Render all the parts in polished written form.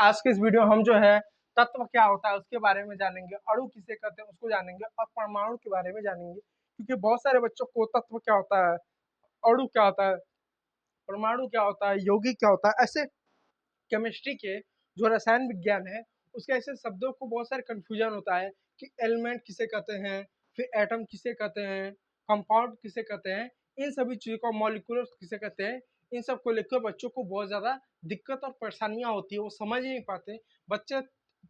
आज के इस वीडियो हम जो है तत्व क्या होता है उसके बारे में जानेंगे, अणु किसे कहते हैं उसको जानेंगे और परमाणु के बारे में जानेंगे। क्योंकि बहुत सारे बच्चों को तत्व क्या होता है, अणु क्या होता है, परमाणु क्या होता है, यौगिक क्या होता है, ऐसे केमिस्ट्री के जो रसायन विज्ञान है उसके ऐसे शब्दों को बहुत सारे कंफ्यूजन होता है कि एलिमेंट किसे कहते हैं, फिर एटम किसे कहते हैं, कंपाउंड किसे कहते हैं, इन सभी चीज़ों को मॉलिक्यूल्स किसे कहते हैं। इन सब को लेकर बच्चों को बहुत ज़्यादा दिक्कत और परेशानियां होती है, वो समझ ही नहीं पाते। बच्चे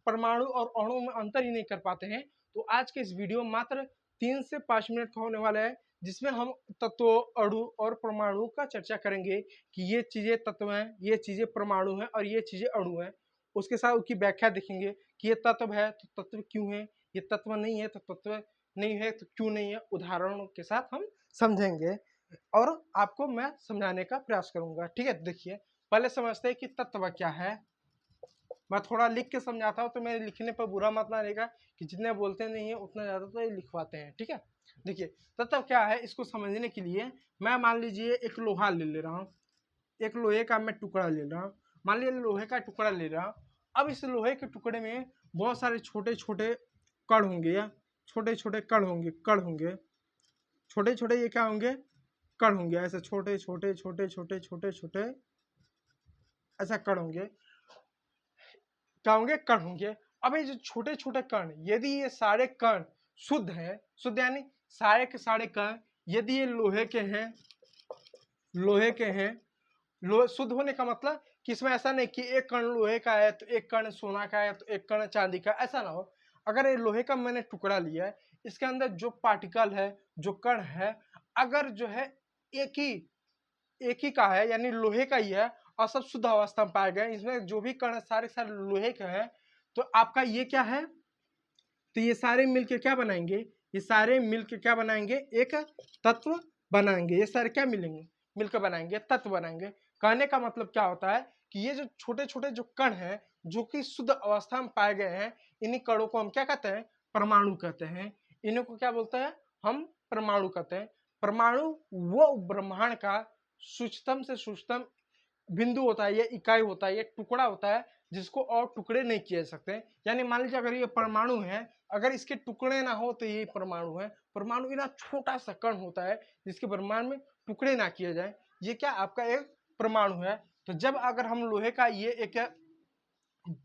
परमाणु और अणु में अंतर ही नहीं कर पाते हैं। तो आज के इस वीडियो मात्र 3 से 5 मिनट का होने वाला है, जिसमें हम तत्व, अणु और परमाणु का चर्चा करेंगे कि ये चीजें तत्व हैं, ये चीजें परमाणु हैं और ये चीजें अणु हैं। उसके साथ उसकी व्याख्या देखेंगे कि ये तत्व है तो तत्व क्यों है, ये तत्व नहीं है तो तत्व नहीं है तो क्यों नहीं है। उदाहरणों के साथ हम समझेंगे और आपको मैं समझाने का प्रयास करूंगा। ठीक है, देखिए पहले समझते हैं कि तत्व क्या है। मैं थोड़ा लिख के समझाता हूँ तो मेरे लिखने पर बुरा मत मानिएगा कि जितने बोलते नहीं है उतना ज़्यादा तो ये लिखवाते हैं। ठीक है, देखिए तत्व क्या है इसको समझने के लिए मैं मान लीजिए एक लोहा ले रहा हूँ, एक लोहे का मैं टुकड़ा ले रहा हूँ। मान लीजिए लोहे का टुकड़ा ले रहा हूँ। अब इस लोहे के टुकड़े में बहुत सारे छोटे छोटे कण होंगे, या छोटे छोटे कण होंगे, छोटे छोटे ये क्या होंगे, कण होंगे। ऐसे छोटे छोटे छोटे छोटे छोटे छोटे ऐसा कण होंगे, क्या होंगे, कण होंगे। अब ये जो छोटे छोटे कण, यदि ये सारे कण शुद्ध हैं, शुद्ध यानी सारे के सारे कण यदि ये लोहे के हैं, लोहे के हैं, लोहे शुद्ध होने का मतलब कि इसमें ऐसा नहीं कि एक कण लोहे का है तो एक कण सोना का है तो एक कण चांदी का, ऐसा ना हो। अगर ये लोहे का मैंने टुकड़ा लिया है, इसके अंदर जो पार्टिकल है, जो कण है, अगर जो है एक ही का है यानी लोहे का ही है और सब शुद्ध अवस्था में पाए गए, इसमें जो भी कण सारे सारे लोहे के हैं, तो आपका ये क्या है, तो ये सारे मिलके क्या बनाएंगे, ये सारे मिलके क्या बनाएंगे, एक तत्व बनाएंगे। ये सारे क्या मिलेंगे, मिलकर बनाएंगे, तत्व बनाएंगे। कहने का मतलब क्या होता है कि ये जो छोटे छोटे जो कण हैं जो कि शुद्ध अवस्था में पाए गए हैं, इन्हीं कणों को हम क्या कहते हैं, परमाणु कहते हैं। इन्हीं को क्या बोलते हैं, हम परमाणु कहते हैं। परमाणु वो ब्रह्मांड का सूक्ष्मतम से सूक्ष्मतम बिंदु होता है, ये इकाई होता है, ये टुकड़ा होता है जिसको और टुकड़े नहीं किए जा सकते। यानी मान लीजिए अगर ये परमाणु है, अगर इसके टुकड़े ना हो तो ये परमाणु है। परमाणु इतना छोटा सा कण होता है जिसके ब्रह्मांड में टुकड़े ना किए जाए, ये क्या आपका एक परमाणु है। तो जब अगर हम लोहे का ये एक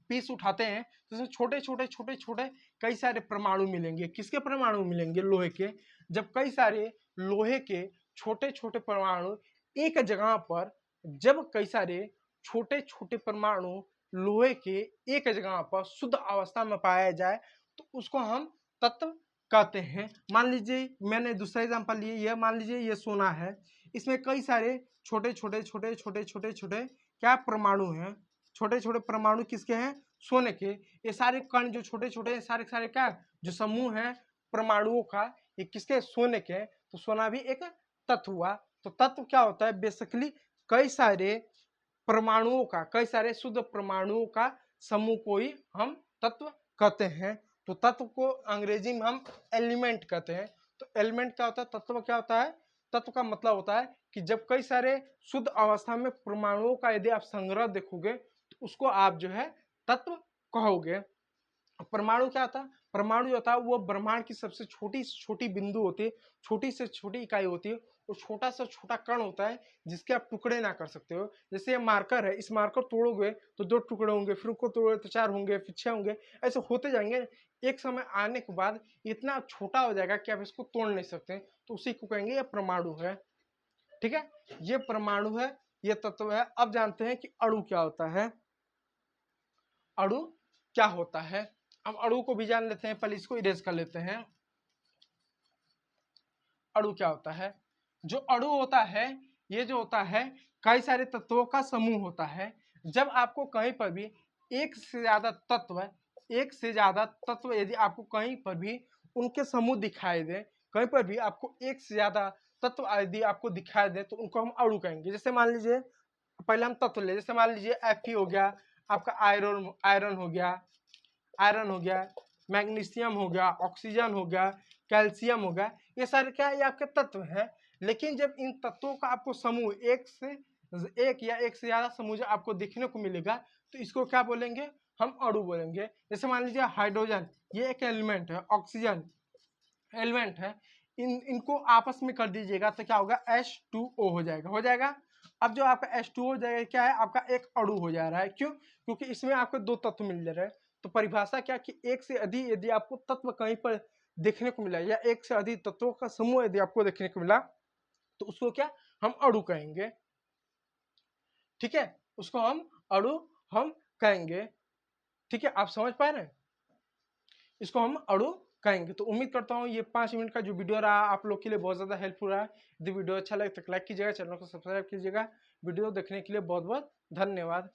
पीस उठाते हैं तो इसमें छोटे छोटे छोटे छोटे कई सारे परमाणु मिलेंगे। किसके परमाणु मिलेंगे, लोहे के। जब कई सारे लोहे के छोटे छोटे परमाणु एक जगह पर, जब कई सारे छोटे छोटे परमाणु लोहे के एक जगह पर शुद्ध अवस्था में पाया जाए तो उसको हम तत्व कहते हैं। मान लीजिए मैंने दूसरा एग्जांपल लिए, यह मान लीजिए ये सोना है, इसमें कई सारे छोटे छोटे छोटे छोटे छोटे छोटे क्या परमाणु हैं, छोटे छोटे परमाणु किसके हैं, सोने के। ये सारे कण जो छोटे छोटे सारे सारे क्या जो समूह है परमाणुओं का, ये किसके, सोने के। तो सोना भी एक तत्व हुआ। तो तत्व क्या होता है, बेसिकली कई सारे परमाणुओं का, कई सारे शुद्ध परमाणुओं का समूह को ही हम तत्व कहते हैं। तो तत्व को अंग्रेजी में हम एलिमेंट कहते हैं। तो एलिमेंट क्या होता है, तत्व क्या होता है, तत्व का मतलब होता है कि जब कई सारे शुद्ध अवस्था में परमाणुओं का यदि आप संग्रह देखोगे तो उसको आप जो है तत्व कहोगे। परमाणु क्या होता है, परमाणु जो होता है वो ब्रह्मांड की सबसे छोटी छोटी बिंदु होती है, छोटी से छोटी इकाई होती है, और छोटा सा छोटा कण होता है जिसके आप टुकड़े ना कर सकते हो। जैसे ये मार्कर है, इस मार्कर तोड़ोगे तो 2 टुकड़े होंगे, फिर उनको तोड़ोगे तो 4 होंगे, फिर 6 होंगे, ऐसे होते जाएंगे। एक समय आने के बाद इतना छोटा हो जाएगा कि आप इसको तोड़ नहीं सकते, तो उसी को कहेंगे ये परमाणु है। ठीक है, ये परमाणु है, ये तत्व है। अब जानते हैं कि अणु क्या होता है, अणु क्या होता है। अब अणु को भी जान लेते हैं, पहले इसको इरेज कर लेते हैं। अणु क्या होता है, जो अणु होता है ये जो होता है कई सारे तत्वों का समूह होता है। जब आपको कहीं पर भी एक से ज्यादा तत्व, एक से ज्यादा तत्व यदि आपको कहीं पर भी उनके समूह दिखाई दे, कहीं पर भी आपको एक से ज्यादा तत्व यदि आपको दिखाई दे तो उनको हम अणु कहेंगे। जैसे मान लीजिए पहले हम तत्व ले, जैसे मान लीजिए Fe हो गया, आपका आयरन आयरन हो गया, आयरन हो गया, मैग्नीशियम हो गया, ऑक्सीजन हो गया, कैल्शियम हो गया, ये सारे क्या है, ये आपके तत्व हैं। लेकिन जब इन तत्वों का आपको समूह एक या एक से ज्यादा समूह जो आपको देखने को मिलेगा तो इसको क्या बोलेंगे, हम अणु बोलेंगे। जैसे मान लीजिए हाइड्रोजन, ये एक एलिमेंट है, ऑक्सीजन एलिमेंट है, इनको आपस में कर दीजिएगा तो क्या होगा, H2O हो जाएगा, हो जाएगा। अब जो आपका H2O हो जाएगा क्या है, आपका एक अणु हो जा रहा है। क्यों? क्योंकि इसमें आपको दो तत्व मिल रहे हैं। तो परिभाषा क्या कि एक से अधिक यदि आपको तत्व कहीं पर देखने को मिला या एक से अधिक तत्वों का समूह यदि आपको देखने को मिला तो उसको क्या हम अणु कहेंगे। ठीक है, उसको हम अणु हम कहेंगे। ठीक है, आप समझ पा रहे हैं, इसको हम अणु कहेंगे। तो उम्मीद करता हूँ ये 5 मिनट का जो वीडियो रहा आप लोग के लिए बहुत ज़्यादा हेल्पफुल रहा। यदि वीडियो अच्छा लगे तो लाइक कीजिएगा, चैनल को सब्सक्राइब कीजिएगा। वीडियो देखने के लिए बहुत बहुत धन्यवाद।